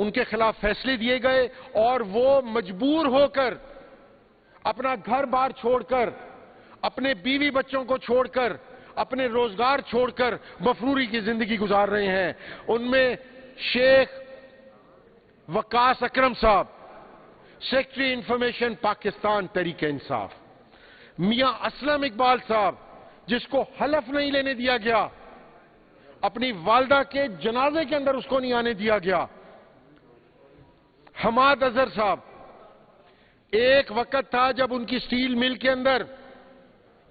ان کے خلاف فیصلے دیے گئے اور وہ مجبور ہو کر اپنا گھر بار چھوڑ کر، اپنے بیوی بچوں کو چھوڑ کر، اپنے روزگار چھوڑ کر مفروری کی زندگی گزار رہے ہیں۔ ان میں شیخ وقاص اکرم صاحب، سیکرٹری انفارمیشن پاکستان تحریک انصاف، میاں اسلم اقبال صاحب جس کو حلف نہیں لینے دیا گیا، اپنی والدہ کے جنازے کے اندر اس کو نہیں آنے دیا گیا، حماد اظہر صاحب، ایک وقت تھا جب ان کی سٹیل مل کے اندر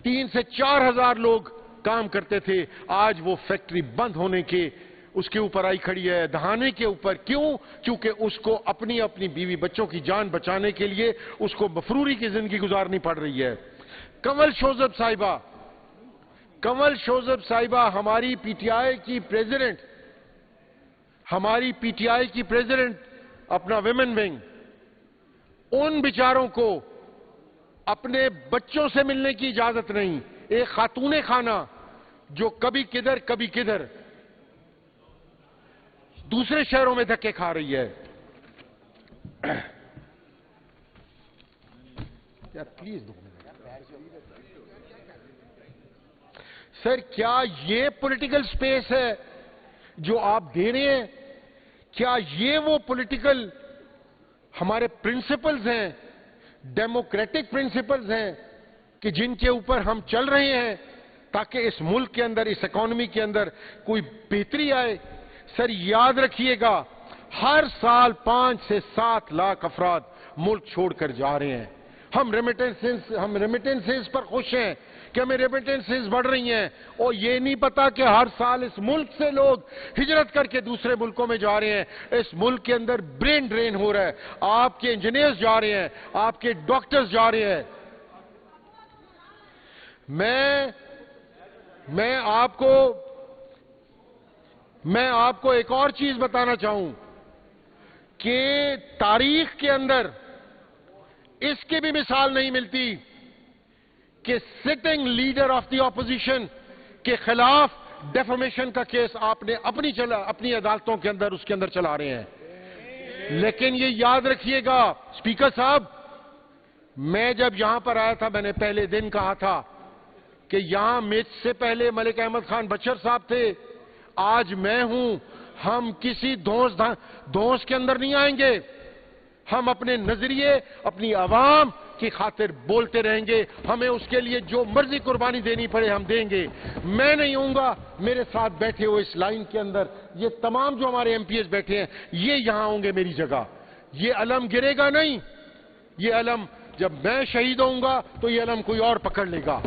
3 سے 4 ہزار لوگ کام کرتے تھے، آج وہ فیکٹری بند ہونے کے اس کے اوپر آئی کھڑی ہے، دہانے کے اوپر۔ کیوں؟ کیونکہ اس کو اپنی بیوی بچوں کی جان بچانے کے لیے اس کو مفروری کی زندگی گزارنی پڑ رہی ہے۔ کنول شوذب صاحبہ ہماری پی ٹی آئی کی پریزیڈنٹ، اپنا ویمن ونگ، ان بیچاروں کو اپنے بچوں سے ملنے کی اجازت نہیں۔ ایک خاتون خانہ جو کبھی کدھر کبھی کدھر دوسرے شہروں میں دھکے کھا رہی ہے۔ پلیز سر، کیا یہ پولیٹیکل سپیس ہے جو آپ دے رہے ہیں؟ کیا یہ وہ پولیٹیکل ہمارے پرنسپلز ہیں، ڈیموکریٹک پرنسپلز ہیں کہ جن کے اوپر ہم چل رہے ہیں تاکہ اس ملک کے اندر، اس اکانومی کے اندر کوئی بہتری آئے؟ سر یاد رکھیے گا، ہر سال 5 سے 7 لاکھ افراد ملک چھوڑ کر جا رہے ہیں۔ ہم ریمیٹنسز پر خوش ہیں کہ ہمیں ریمیٹنسز بڑھ رہی ہیں، اور یہ نہیں پتا کہ ہر سال اس ملک سے لوگ ہجرت کر کے دوسرے ملکوں میں جا رہے ہیں۔ اس ملک کے اندر برین ڈرین ہو رہا ہے، آپ کے انجینئرز جا رہے ہیں، آپ کے ڈاکٹرز جا رہے ہیں۔ میں آپ کو ایک اور چیز بتانا چاہوں کہ تاریخ کے اندر اس کی بھی مثال نہیں ملتی کہ sitting leader of the opposition کے خلاف ڈیفامیشن کا کیس آپ نے اپنی عدالتوں کے اندر اس کے اندر چلا رہے ہیں۔ لیکن یہ یاد رکھیے گا اسپیکر صاحب، میں جب یہاں پر آیا تھا میں نے پہلے دن کہا تھا کہ یہاں مجھ سے پہلے ملک احمد خان بچر صاحب تھے، آج میں ہوں۔ ہم کسی دھونس کے اندر نہیں آئیں گے، ہم اپنے نظریے، اپنی عوام کی خاطر بولتے رہیں گے، ہمیں اس کے لیے جو مرضی قربانی دینی پڑے ہم دیں گے۔ میں نہیں ہوں گا، میرے ساتھ بیٹھے ہوئے اس لائن کے اندر یہ تمام جو ہمارے ایم پی ایس بیٹھے ہیں یہ یہاں ہوں گے میری جگہ۔ یہ علم گرے گا نہیں، یہ علم جب میں شہید ہوں گا تو یہ علم کوئی اور پکڑ لے گا۔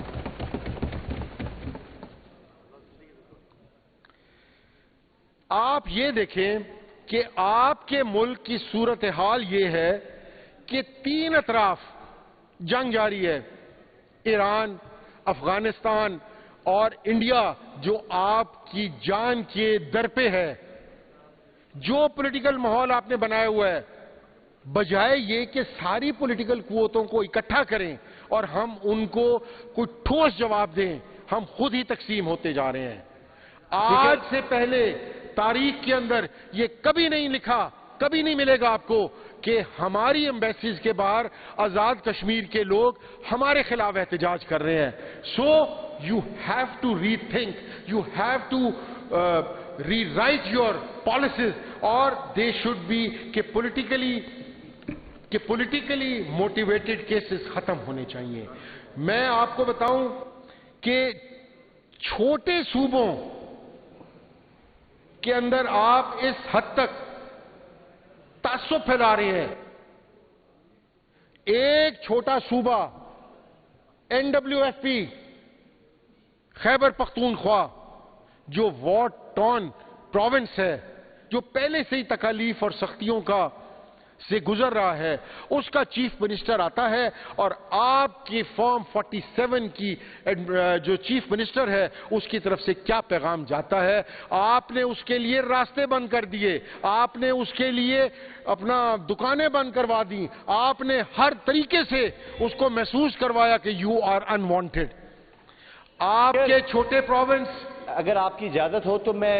آپ یہ دیکھیں کہ آپ کے ملک کی صورتحال یہ ہے کہ 3 اطراف جنگ جاری ہے، ایران، افغانستان اور انڈیا، جو آپ کی جان کے در پہ ہے۔ جو پولیٹیکل ماحول آپ نے بنایا ہوا ہے، بجائے یہ کہ ساری پولیٹیکل قوتوں کو اکٹھا کریں اور ہم ان کو کوئی ٹھوس جواب دیں، ہم خود ہی تقسیم ہوتے جا رہے ہیں۔ آج سے پہلے تاریخ کے اندر یہ کبھی نہیں لکھا، کبھی نہیں ملے گا آپ کو کہ ہماری ایمبیسیز کے باہر آزاد کشمیر کے لوگ ہمارے خلاف احتجاج کر رہے ہیں۔ So you have to rethink, you have to rewrite your policies, اور دے شوڈ بی کہ پولیٹیکلی موٹیویٹڈ کیسز ختم ہونے چاہیے۔ میں آپ کو بتاؤں کہ چھوٹے صوبوں کے اندر آپ اس حد تک تعصب پھیلا رہے ہیں۔ ایک چھوٹا صوبہ NWFP خیبر پختونخوا جو وار ٹارن پروونس ہے، جو پہلے سے ہی تکالیف اور سختیوں سے گزر رہا ہے، اس کا چیف منسٹر آتا ہے اور آپ کی فارم 47 کی جو چیف منسٹر ہے اس کی طرف سے کیا پیغام جاتا ہے؟ آپ نے اس کے لیے راستے بند کر دیے، آپ نے اس کے لیے اپنا دکانیں بند کروا دی، آپ نے ہر طریقے سے اس کو محسوس کروایا کہ یو آر انوانٹڈ۔ آپ کے چھوٹے پروونس، اگر آپ کی اجازت ہو تو میں